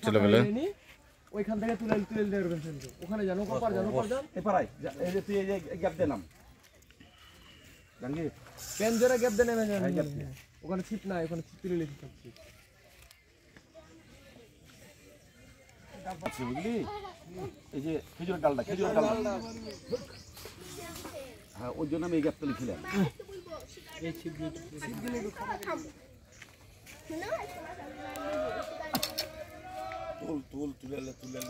চলে গেলে ওইখান থেকে তুলে তুলে দেবেন কিন্তু ওখানে জানো কপার জানো কপার যান এই পাড়ায় এই যে তুই এই যে গ্যাপ দিলাম জানি পেন জোরে গ্যাপ দেন ওখানে ছিপ না ওখানে ছিপ তুলে লিখে থাকছি আছে বুঝলি এই যে খেজুরের ডালটা হ্যাঁ ওই জন্য আমি এই গ্যাপটা লিখিলাম এই ছিপ দিলে তুলে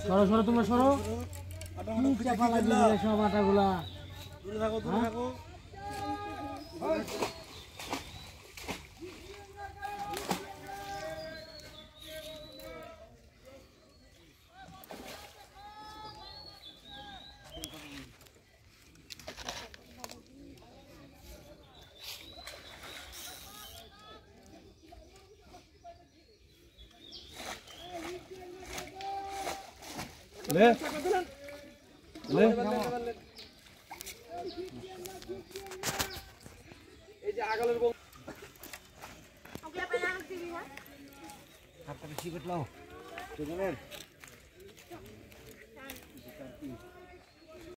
সরো সরো তোমরা সরো চাপা লাগিয়ে সব আটাগুলা দূরে থাকো ले ले এই যে আগলের বউ আপনি কি করলাও